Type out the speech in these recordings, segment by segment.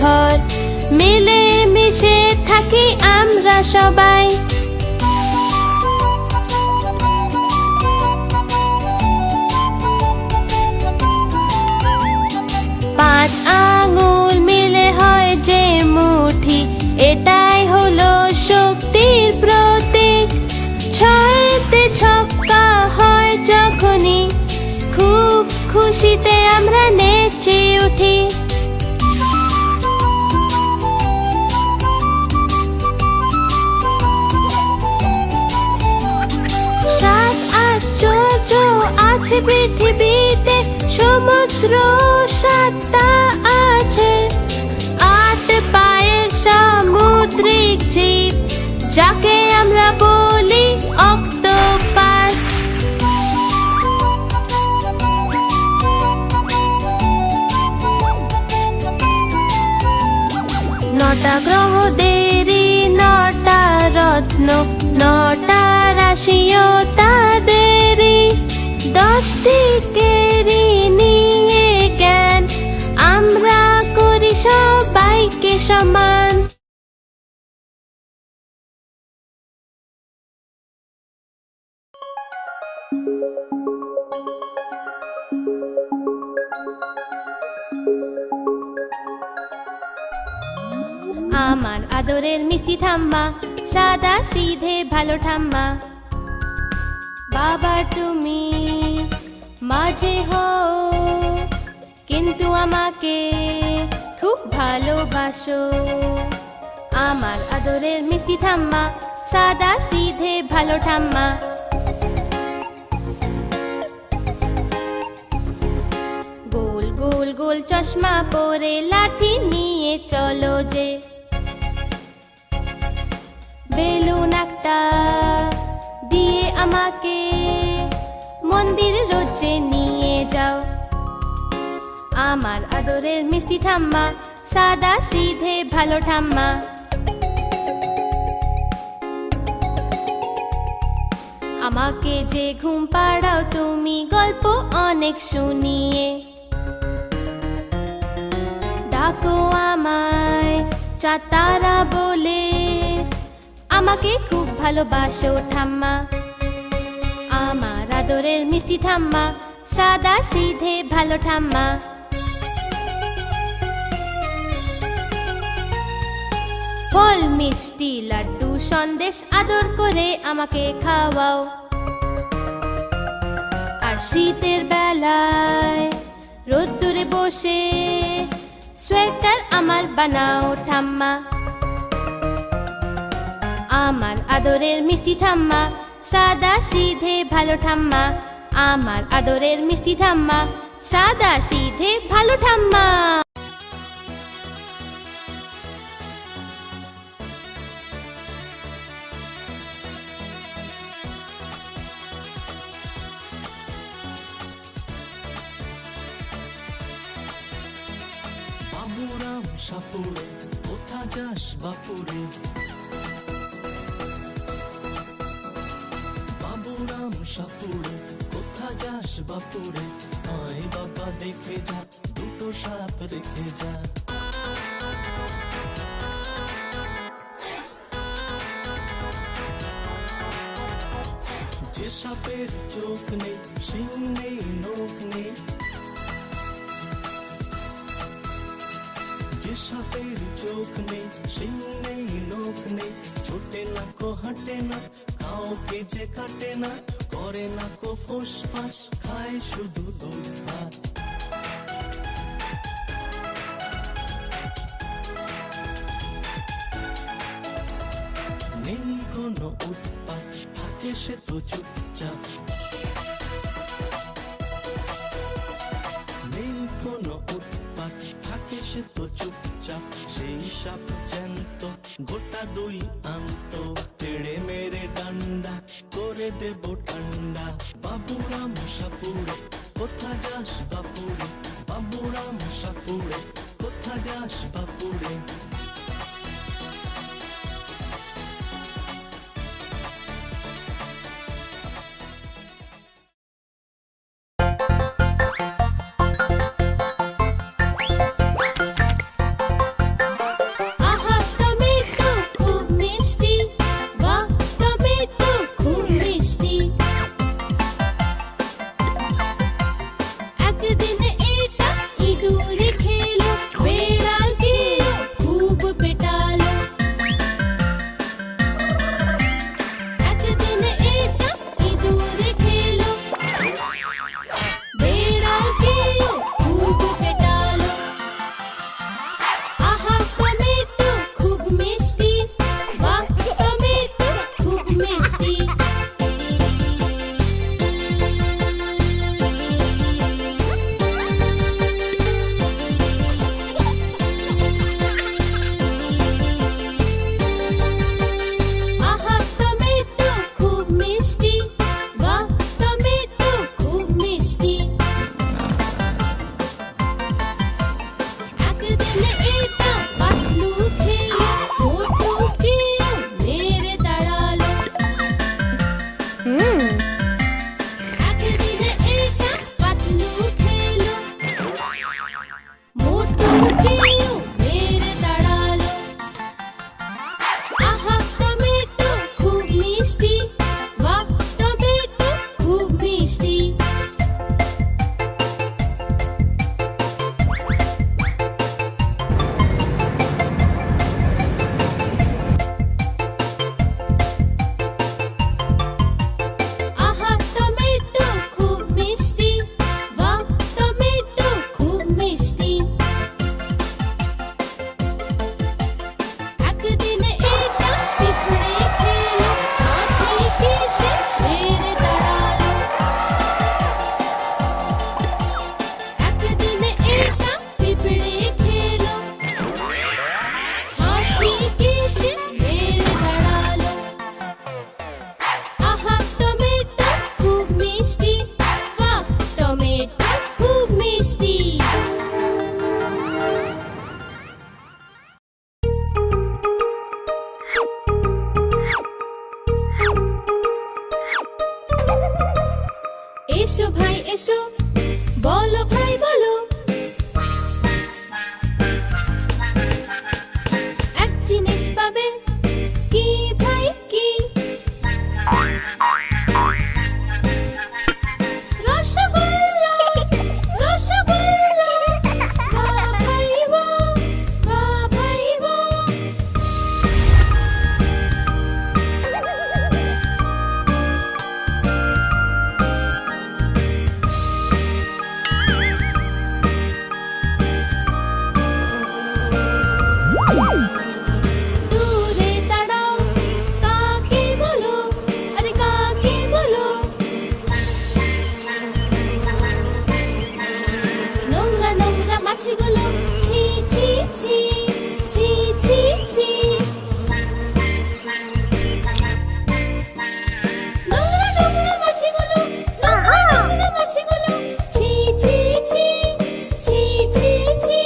ঘর, মিলে মিশে থাকি আমরা সবাই। পাঁচ আঙুল মিলে হয় যে মুঠি, এটাই হলো শক্তির প্রতীক। ছয়তে ছক্কা হয় যখনই, খুব খুশিতে আমরা নেচে উঠি। সাত আশ্চর্য আছে পৃথিবীতে, সমুদ্র সাতটা আছে। আট পায়ের সামুদ্রিক জীব, যাকে আমরা বলি অক্টোপাস। নটা গ্রহদেরই নটা রত্ন, নটা রাশিও তাদেরই। 10 দিকেরই নিয়ে জ্ঞান, আমরা করি সবাইকে সমান। আমার আদরের মিষ্টি ঠাম্মা, সাদা সিধে ভালো ঠাম্মা। বাবার তুমি মাঝে হও, কিন্তু আমাকে খুব ভালোবাসো। আমার আদরের মিষ্টি ঠাম্মা, সাদা সিধে ভালো ঠাম্মা। গোল গোল গোল চশমা পরে লাঠি নিয়ে চলো যে, বেলুন একটা দিয়ে আমাকে মন্দির রোজে নিয়ে যাও। আমার আদরের মিষ্টি ঠাম্মা, সাদা সিধে ভালো ঠাম্মা। আমাকে যে ঘুম পাড়াও তুমি গল্প অনেক শুনিয়ে, ডাকো আমায় চাঁদ তারা বলে, আমাকে খুব ভালোবাসো ঠাম্মা। আমার আদরের মিষ্টি ঠাম্মা, সাদা সিধে ভালো ঠাম্মা। ফল মিষ্টি লাড্ডু সন্দেশ আদর করে আমাকে খাওয়াও। আর শীতের বেলায় রোদ্দুরে বসে সোয়েটার আমার বানাও ঠাম্মা। আমার আদরের মিষ্টি ঠাম্মা, সাদা সিধে ভালো ঠাম্মা। আমার আদরের মিষ্টি ঠাম্মা, সাদা সিধে ভালো ঠাম্মা। বাবুরাম সাপুরে, কোথা যাস বাপুরে? বাবুরাম সাপুরে, কোথা যাস বাপুরে? আয় বাবা দেখে যা, দুটো সাপ রেখে যা। যে সাপের চোখ নেই, শিং নেই, নখ নেই, যে সাপের চোখ নেই, শিং নেই, নখ নেই, ছোটে না কো হাঁটে না, কাউকে যে কাটে না, করে না কো ফোসফাস, খায় শুধু দুধ ভাত। নেই কোনো উৎপাত, থাকে সে তো চুপচাপ। নেই কোনো উৎপাত, থাকে সে তো চুপচাপ। সেই সাপ জ্যান্ত, গোটা দুই আন্ত, তেড়ে মেরে ডান্ডা করে দেব ঠান্ডা। বাবুরাম সাপুরে, কোথা যাস বাপুরে? বাবুরাম সাপুরে, কোথা যাস বাপুরে? এসো বলো ভাই বলো এক জিনিস পাবে কি ভাই কি রসগোল্লা রসগোল্লা বাহ ভাই বাহ দূরে দাঁড়াও কাকে বলো আরে কাকে বলো নোংরা নোংরা মাছিগুলো ছি ছি ছি ছি ছি ছি নোংরা নোংরা মাছিগুলো নোংরা নোংরা মাছিগুলো ছি ছি ছি ছি ছি ছি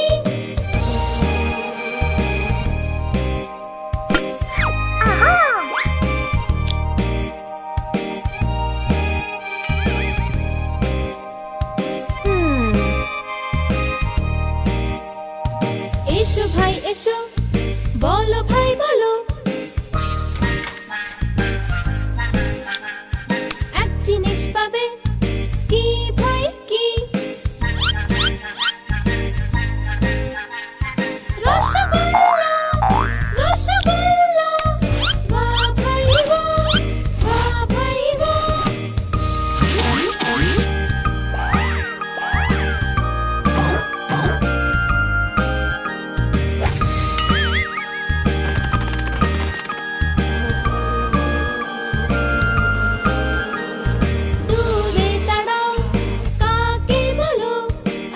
এসো ভাই এসো বলো ভাই বলো এক জিনিস পাবে কি ভাই কি রসগোল্লা রসগোল্লা বাহ ভাই বাহ ভাই দূরে দাঁড়াও কাকে বলো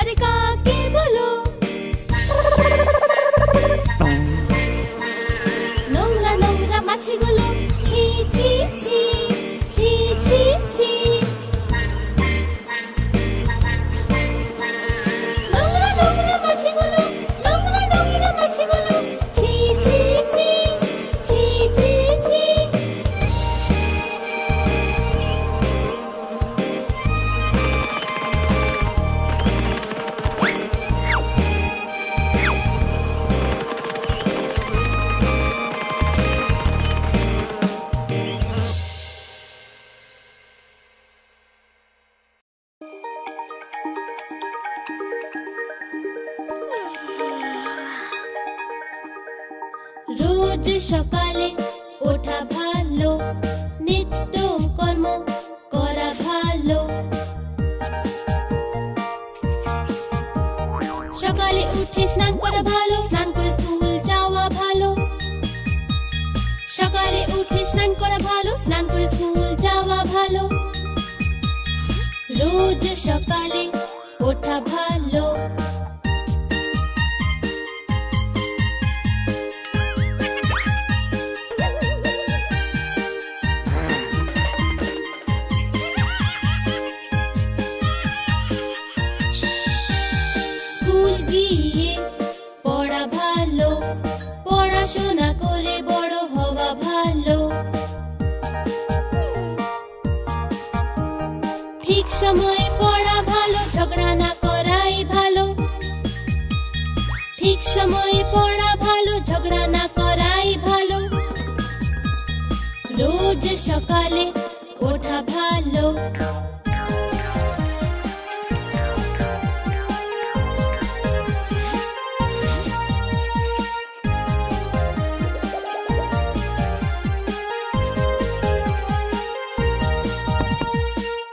আরে কাকে বলো নোংরা নোংরা মাছিগুলো ছি ছি ছি ছি ছি ছি নোংরা নোংরা মাছিগুলো নোংরা নোংরা মাছিগুলো ছি ছি ছি ছি ছি ছি রোজ সকালে ওঠা ভালো নিত্য কর্ম করা ভালো সকালে উঠে স্নান করা ভালো স্নান করে স্কুল যাওয়া ভালো সকালে উঠে স্নান করা ভালো স্নান করে স্কুল যাওয়া ভালো রোজ সকালে ওঠা ভালো স্কুল গিয়ে পড়া ভালো পড়াশোনা করে বড় হওয়া ভালো ঠিক সময়ে পড়া ভালো ঝগড়া না করাই ভালো ঠিক সময়ে পড়া ভালো ঝগড়া না করাই ভালো রোজ সকালে ওঠা ভালো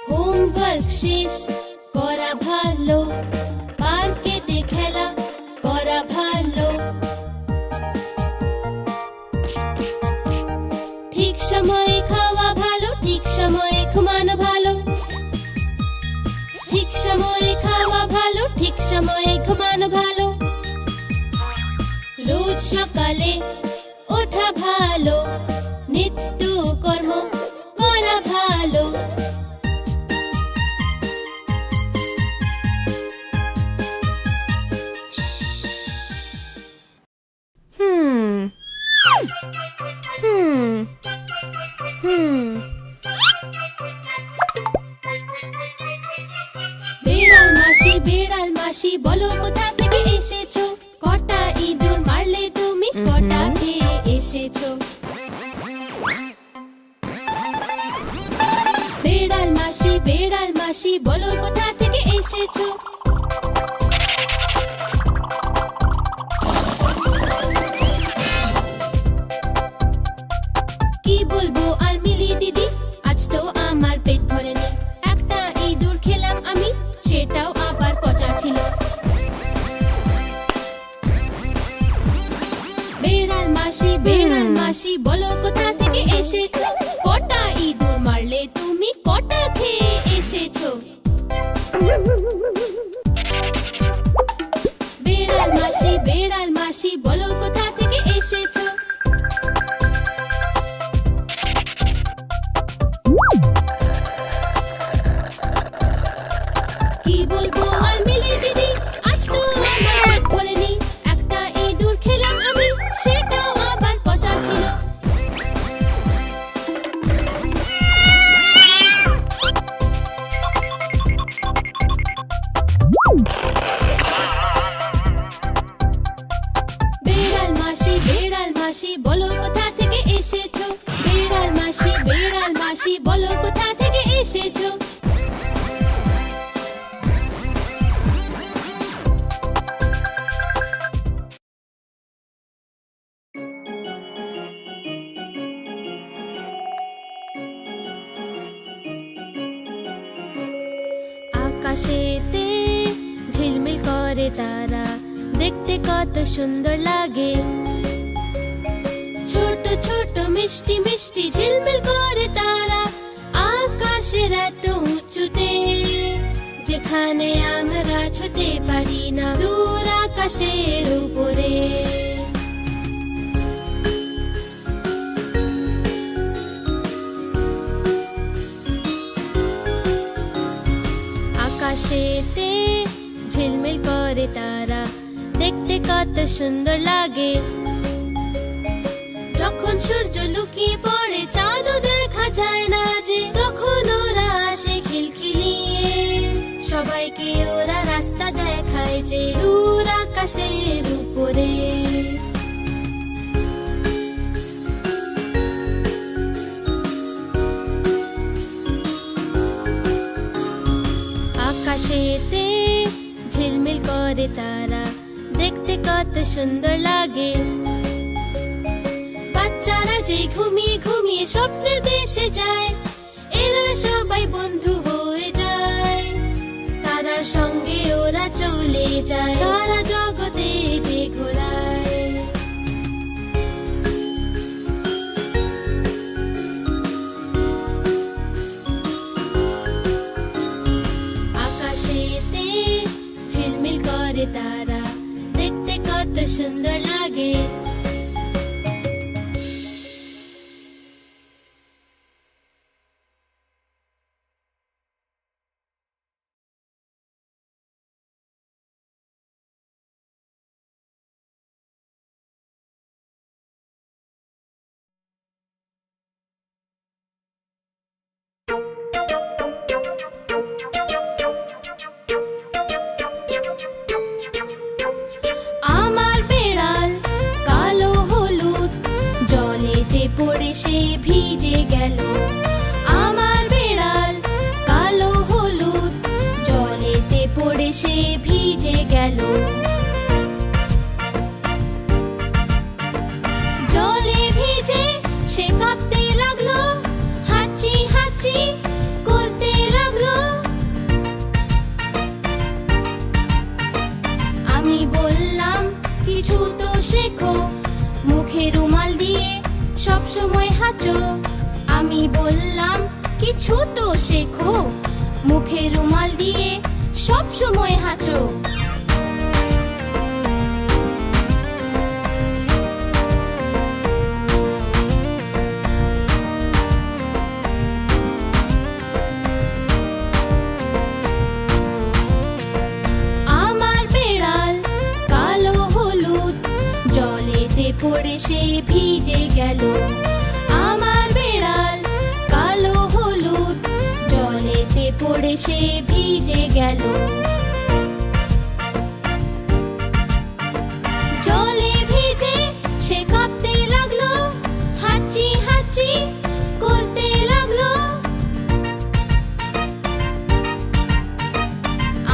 হোমওয়ার্ক শেষ করা ভালো পার্কেতে খেলা করা ভালো ঠিক সময়ে খাওয়া ভালো ঠিক সময়ে ঘুমানো ভালো ঠিক সময়ে খাওয়া ভালো ঠিক সময়ে ঘুমানো ভালো রোজ সকালে ওঠা ভালো নিত্য কর্ম করা ভালো বেড়াল মাসি বলো কোথা থেকে এসেছো? কটা ইঁদুর মারলে তুমি, কটা খেয়ে এসেছো? বেড়াল মাসি বলো কোথা থেকে এসেছো? কি বলবো আর মিলি দিদি, আজ তো আমার পেট ভরেনি। একটা ইঁদুর খেলাম আমি, সেটাও আবার পচা ছিল। বেড়াল মাসি বলো কোথা থেকে এসেছো? কটা ইঁদুর মারলে তুমি, কটা খেয়ে এসেছো? বেড়াল মাসি বলো কোথা থেকে এসেছো? কি বলবো আর মিলি দিদি, আজ তো আমার পেট ভরেনি। একটা ইঁদুর খেলাম আমি, সেটাও আবার পচা ছিল। বেড়াল মাসি বলো কোথা থেকে এসেছো? বেড়াল মাসি বলো কোথা থেকে এসেছো? আকাশেতে ঝিলমিল করে তারা, দেখতে কত সুন্দর লাগে। ছোট ছোট মিষ্টি মিষ্টি ঝিলমিল করে তারা, আকাশের এত উঁচুতে, যেখানে আমরা ছুতে পারি না, দূর আকাশের উপরে। আকাশেতে ঝিলমিল করে তারা, দেখতে কত সুন্দর লাগে। যখন সূর্য লুকিয়ে পড়ে, চাঁদও দেখা যায় না যে, তখন ওরা আসে খিলখিলিয়ে। সবাইকে ওরা রাস্তা দেখায় যে, দূর আকাশের উপরে। আকাশেতে ঝিলমিল করে তারা, দেখতে কত সুন্দর লাগে। বাচ্চারা যে ঘুমিয়ে ঘুমিয়ে স্বপ্নের দেশে যায়, এরা সবাই বন্ধু হয়ে যায়। তারার সঙ্গে ওরা চলে যায়, সারা জগতে যে ঘোরায়। আকাশেতে ঝিলমিল করে তারা, দেখতে কত সুন্দর লাগে। আমার বেড়াল কালো হলুদ, জলেতে পড়ে সে ভিজে গেল। আমার বেড়াল কালো হলুদ, জলেতে পড়ে সে ভিজে গেল। জলে ভিজে সে কাঁপতে লাগলো, হাঁচি হাঁচি করতে লাগলো। আমি বললাম কিছু তো শেখো, মুখে রুমাল দিয়ে সব সময় হাঁচো। আমি বললাম কিছু তো শেখো, মুখে রুমাল দিয়ে সব সময় হাঁচো। আমার বেড়াল কালো হলুদ, জলেতে পড়ে সে ভিজে গেল। আমার বেড়াল কালো পড়ে সে ভিজে গেল। জলে ভিজে সে কাঁপতে লাগলো, হাঁচি হাঁচি করতে লাগলো।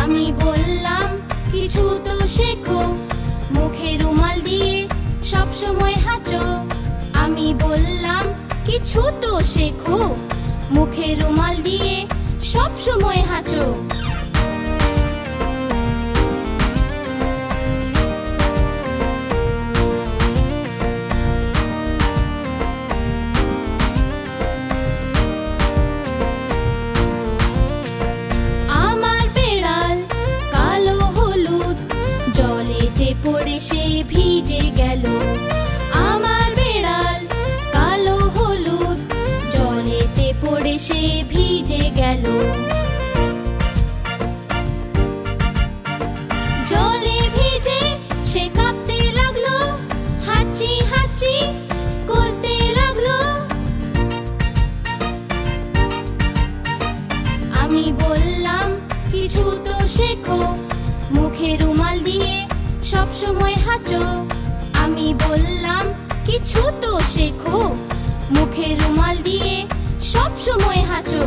আমি বললাম কিছু তো শেখো, মুখে রুমাল দিয়ে সব সময় হাঁচো। আমি বললাম কিছু তো শেখো, মুখে রুমাল দিয়ে সব সময় হাঁচো। আমার বেড়াল কালো হলুদ, জলেতে পড়ে সে ভিজে গেল। আমার বেড়াল কালো হলুদ, জলেতে পড়ে সে ভিজে গেল। জলে ভিজে সে কাঁপতে লাগলো, হাঁচি হাঁচি করতে লাগলো। আমি বললাম কিছু তো শেখো, মুখে রুমাল দিয়ে সব সময় হাঁচো। আমি বললাম কিছু তো শেখো, মুখে রুমাল দিয়ে সব সময় হাঁচো।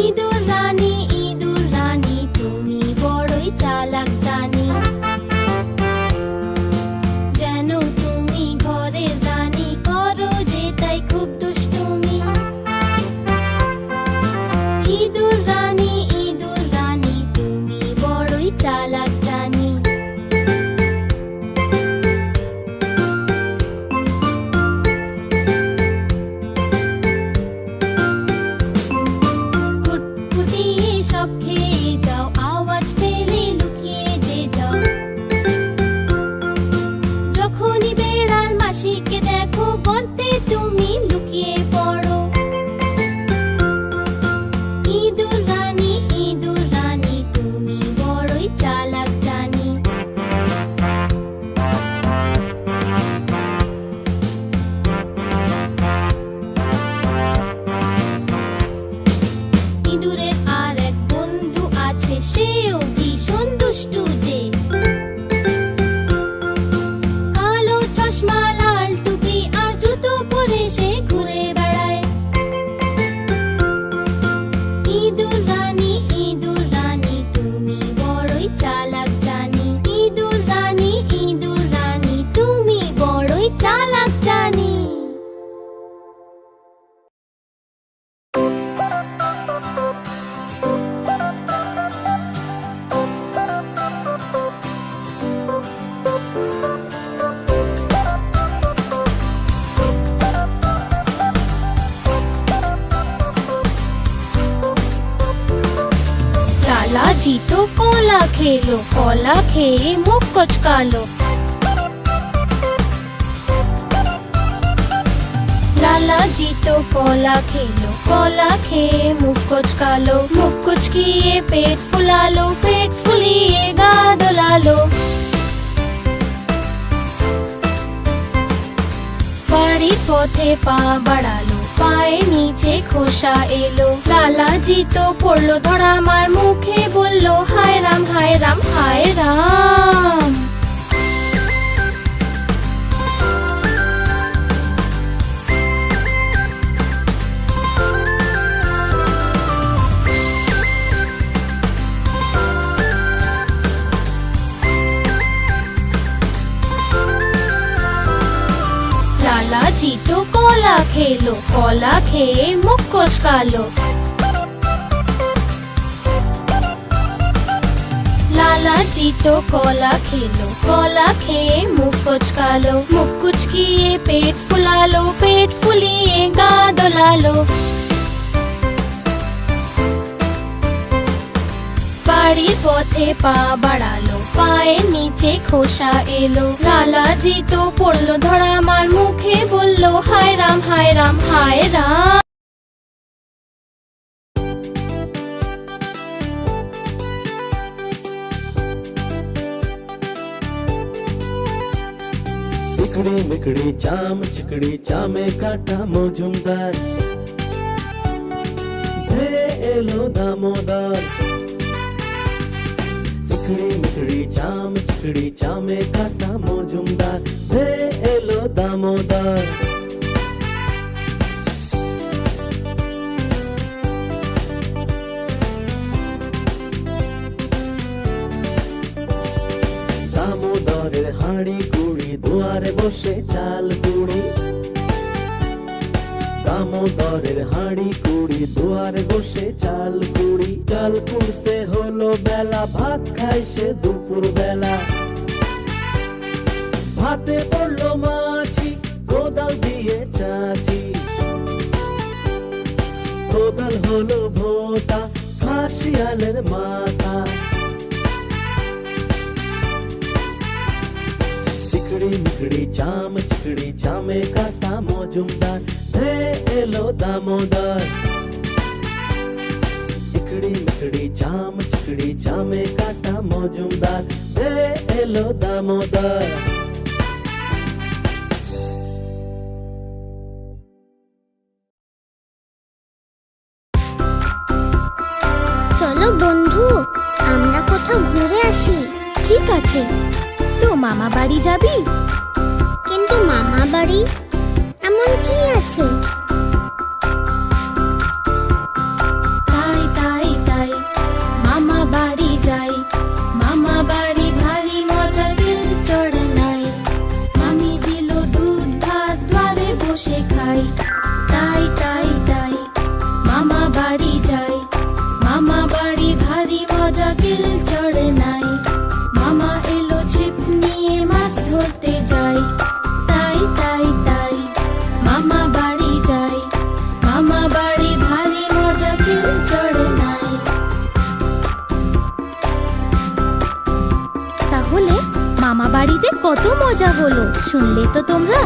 ইঁদুর রানী তুমি বড়ই চালাক জানি, যেন তুমি ঘরের রানী, করো যে তাই খুব দুষ্টুমি। ইঁদুর রানী তুমি বড়ই চালাক জানি। কুটকুটিয়ে সব খেয়ে যাও, আওয়াজ পেলে লুকিয়ে যে যাও। যখনই বেড়াল মাসিকে দেখো, গর্তে তুমি লুকিয়ে পড়ো। ইঁদুর রানী তুমি বড়ই চালাক জানি। ইঁদুরের আর এক বন্ধু আছে, সেও ভীষণ দুষ্টু যে। কালো চশমা, লাল টুপি আর জুতো পরে সে ঘুরে বেড়ায়। ইঁদুর রানী তুমি বড়ই চালাক জানি। ইঁদুর রানী তুমি বড়ই চালাক জানি। लालाजी तो कोला खेलो, कोला खेए मुख कुचकालो। लालाजी तो कोला खेलो, कोला खेए मुख कुचकालो। मुख कुचकिए पेट फुला लो, पेट फुलिएगा दुला लो। বাড়ির পথে পা বাড়ালো, পায়ের নিচে খোসা এলো। লালাজি তো পড়লো ধরা, আমার মুখে বললো হায় রাম হায় রাম হায় রাম। लालाजी तो कोला खेलो, कोला खेए मुख कुचकालो। लालाजी तो कोला खेलो, कोला खेए मुख कुचकालो। मुख कुचकिए पेट फुला लो, पेट फुलिएगा दुला लो। বাড়ির পথে পা বাড়ালো, পায়ের নিচে খোসা এলো। লালাজি তো পড়লো ধরা, আমার মুখে বললো হায় রাম হায় রাম হায় রাম। चिकड़ी मिकड़ी चाम चिकड़ी चामे काटा मजुमदार, धे एलो दामोदर। चिकड़ी मिकड़ी चाम चिकड़ी चामे काटा मजुमदार, धे एलो दामोदर। দামোদরের হাঁড়ি কুড়ি দুয়ারে বসে চাল কুড়ি, দামোদরের হাঁড়ি কুড়ি দুয়ারে বসে চাল কুড়ি। চাল কুড়তে হলো বেলা, ভাত খাই সে দুপুর বেলা। ভাতে পড়লো মাছি, কোদাল দিয়ে চাচি। কোদাল হলো ভোঁতা, ফাঁসিয়ালের মাথা। चिकड़ी मिकड़ी चाम चिकड़ी चामे काटा मजुमदार, धे एलो दामोदर। चिकड़ी मिकड़ी चाम चिकड़ी चामे काटा मजुमदार, धे एलो दामोदर। চলো বন্ধু, আমরা কোথাও ঘুরে আসি। ঠিক আছে, তো মামা বাড়ি যাবি? কিন্তু মামা বাড়ি এমন কি আছে? তাই তাই তাই মামা বাড়ি যাই। মামা বাড়ি ভারী মজা, দিল চড়ে নাই। মামি দিল দুধ ভাত, দ্বারে বসে খাই। তাই তাই তাই মামা বাড়ি যাই। মামা বাড়ি ভারী মজা, দিল চড়ে নাই। মামা এলো ছিপ নিয়ে, মাছ ধরতে যাই। তাই তাই তাই মামা বাড়ি যাই। মামা বাড়ি ভারী মজা, কেউ চড়ে নাই। তাহলে মামা বাড়িতে কত মজা হলো, শুনলে তো তোমরা?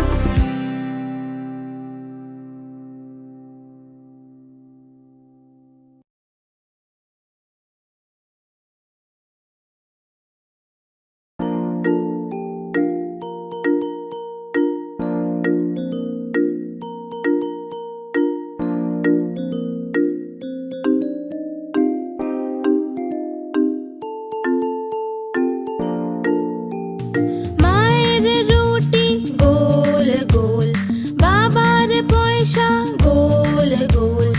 মায়ের রুটি গোল গোল, বাবার পয়সা গোল গোল,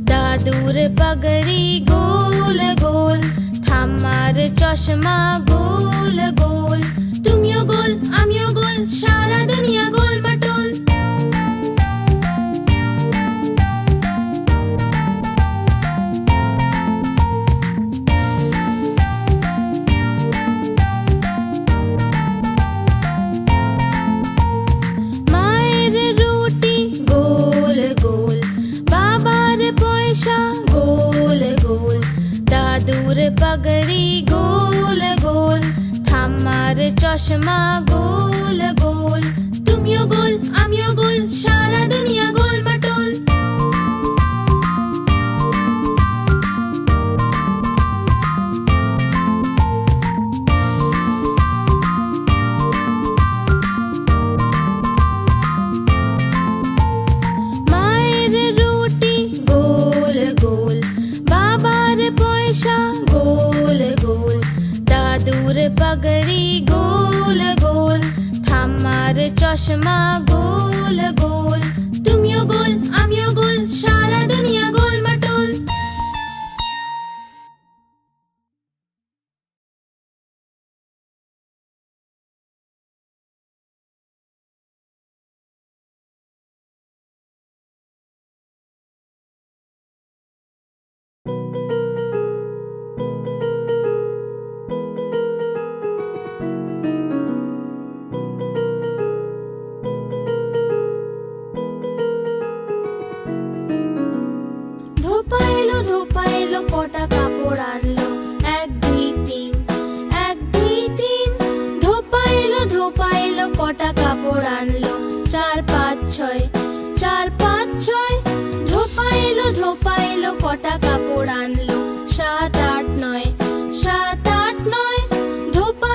দাদুর পাগড়ি গোল গোল, ঠাম্মার চশমা গোল গোল। তুমিও গোল আমিও গোল, সারা দুনিয়া গোল মাটোল। মায়ের রুটি গোল গোল, বাবার পয়সা গোল গোল, দাদুর পাগড়ি গোল গোল, ঠাম্মার চশমা গোল গোল। তুমিও গোল আমিও গোল, সারা দুনিয়া গোল মাটোল। মায়ের রুটি গোল গোল, বাবার পয়সা গোল গোল, দাদুর পাগড়ি গোল গোল, ঠাম্মার চশমা গোল গোল। তুমিও গোল আমিও গোল, সারা দুনিয়া গোল মাটোল। ধোপা এলো কটা কাপড় আনলো, 1 2 3 1 2 3 নয়, 7, 8, 9। ধোপা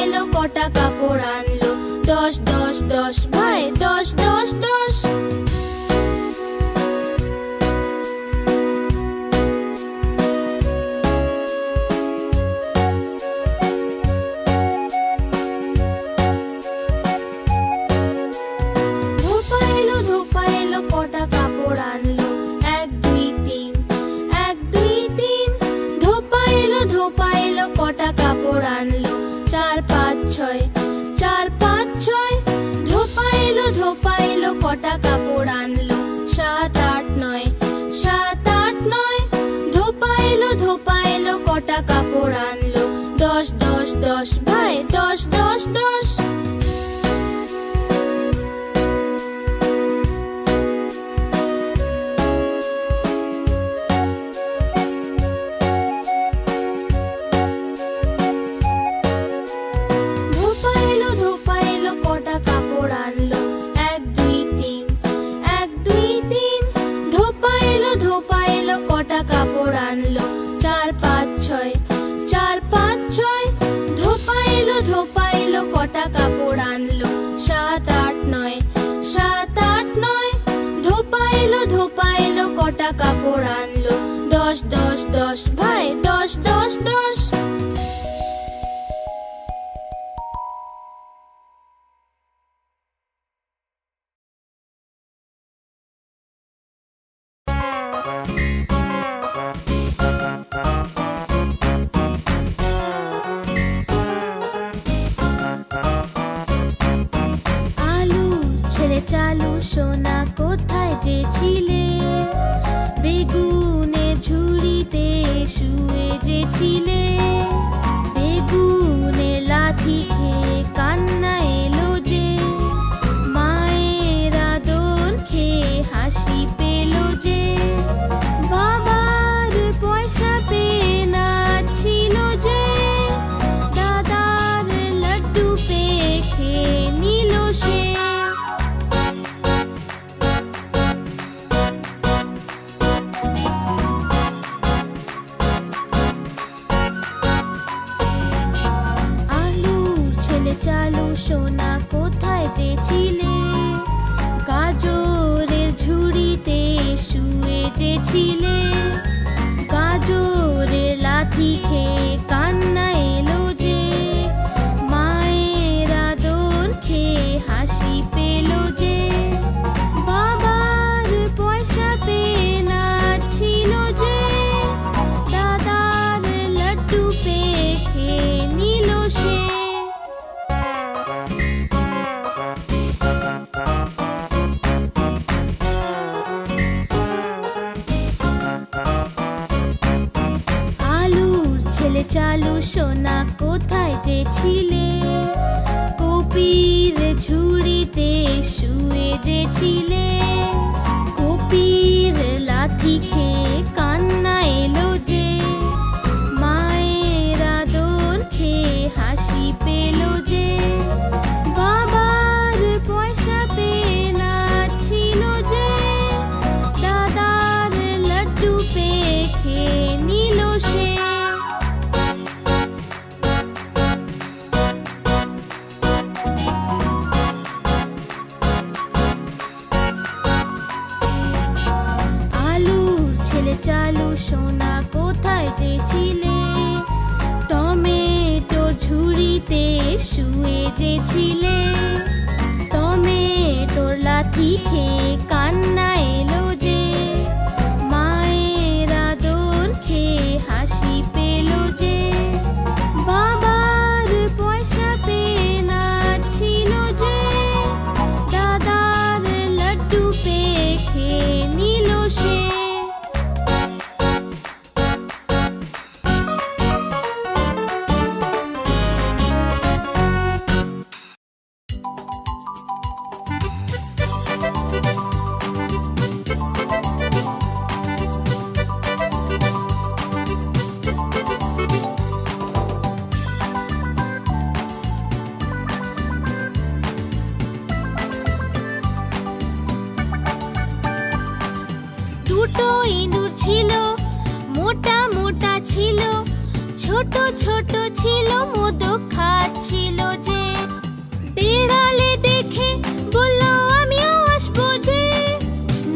এলো কটা কাপড় আনলো, 10, 10, 10 ভাই 10, 10, 10। ধোপা এলো কটা কাপড় আনলো, 1, 2, 3, 1, 2, 3। ধোপা এলো কটা কাপড় আনলো, 4, 5, 6, 4, 5, 6। ধোপা এলো কটা কাপড় আনলো, 7, 8, 9, 7, 8, 9। ধোপা এলো কটা কাপড় আনলো, 10, 10, 10 ভাই 10, 10, 10। ধোপা এলো কটা কাপড় আনলো, 1, 2, 3, 1, 2, 3। ধোপা এলো কটা কাপড় আনলো, 4, 5, 6, 4, 5, 6। ধোপা এলো কটা কাপড় আনলো, 7, 8, 9, 7, 8, 9। ধোপা এলো কটা কাপড় আনলো, 10, 10, 10 ভাই 10, 10, 10। চালু সোনা কোথায় যে ছিলে, বেগুনের ঝুড়িতে শুয়ে যে ছিলে। বেগুনের লাথি খেয়ে কান্না এলো যে, মায়ের আদর খেয়ে হাসি পেল যে। বাবার পয়সা পেয়ে নাচছিল যে, দাদার লাড্ডু পেয়ে খেয়ে নিল সে। চালু সোনা কোথায় যে ছিলে, গাজরের ঝুড়িতে শুয়ে যে ছিলে। গাজরের লাথি খেয়ে কান্না এলো যে, মায়ের আদর খেয়ে হাসি পেল যে। বাবার পয়সা পেয়ে নাচছিল যে, দাদার লাড্ডু পেয়ে খেয়ে নিল সে। চালু সোনা কোথায় যে ছিলে, কপির ঝুড়িতে শুয়ে যে ছিলে। কপির লাথি খেয়ে কান্না এলো যে, মায়ের আদর খেয়ে হাসি পেল যে। বাবার পয়সা পেয়ে নাচছিল যে, দাদার লাড্ডু পেয়ে খেয়ে নিল সে। চালু সোনা কোথায় যে ছিলে, টমেটোর ঝুড়িতে শুয়ে যে ছিলে। টমেটোর লাথি খেয়ে কান্না এলো যে, মায়ের আদর খেয়ে হাসি পেল যে। বাবার পয়সা পেয়ে নাচছিল যে, দাদার লাড্ডু পেয়ে খেয়ে নিল সে। ছোট ছোট ছিল মোদক খাচ্ছিল যে বিড়ালে দেখে বলল আমিও আসবো যে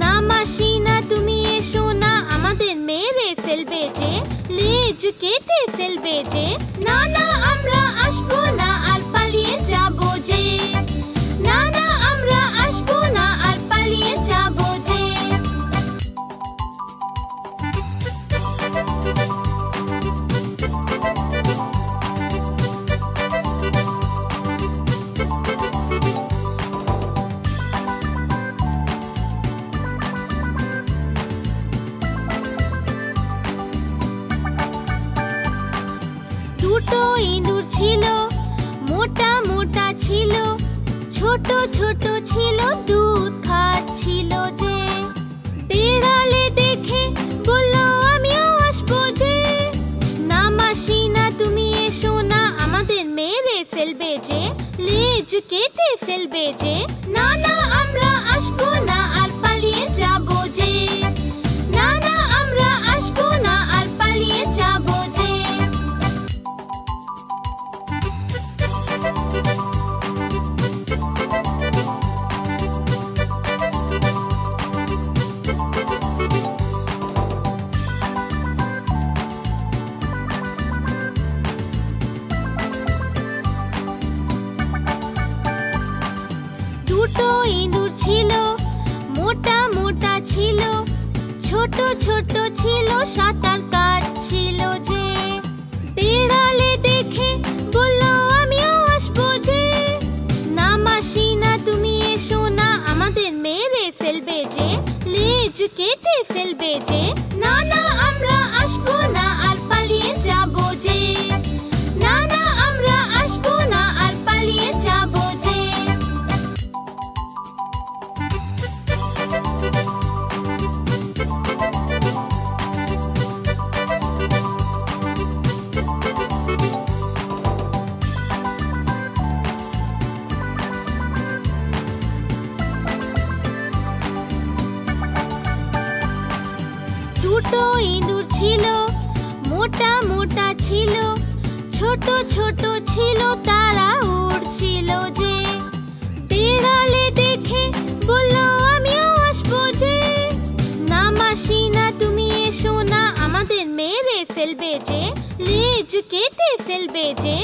না মাসি না তুমি এসো না আমাদের মেরে ফেলবে যে লেজ কেটে ফেলবে যে না না আমরা আসবো না আর পালিয়ে যাবো যে না না আমরা আসবো না আর পালিয়ে যাবো যে দুটো ইঁদুর ছিল মোটা মোটা ছিল ছোট ছোট ছিল দুধ খাচ্ছিল যে বিড়ালে দেখে বলল আমিও আসবো যে না মাসি না তুমি এসো না আমাদের মেরে ফেলবে যে লেজ কেটে ফেলবে যে না না আমরা আসবো না আর পালিয়ে যাবো যে না না আমরা আসবো না আর পালিয়ে যাবো যে দুটো ইঁদুর ছিল মোটা মোটা ছিল ছোট ছোট ছিল সাঁতার কাটছিল যে বিড়ালে দেখে বলল আমিও আসবো যে না মাসি না তুমি এসো না আমাদের মেরে ফেলবে যে লেজ কেটে ফেলবে যে না না আমরা আসবো না আর পালিয়ে যাবো যে না না আমরা আসবো না আর পালিয়ে যাবো যে দুটো ইঁদুর ছিল মোটা মোটা ছিল ছোট ছোট ছিল তারা উড়ছিল যে বিড়ালে দেখে বলল আমিও আসবো যে না মাসি না তুমি এসো না আমাদের মেরে ফেলবে যে লেজ কেটে ফেলবে যে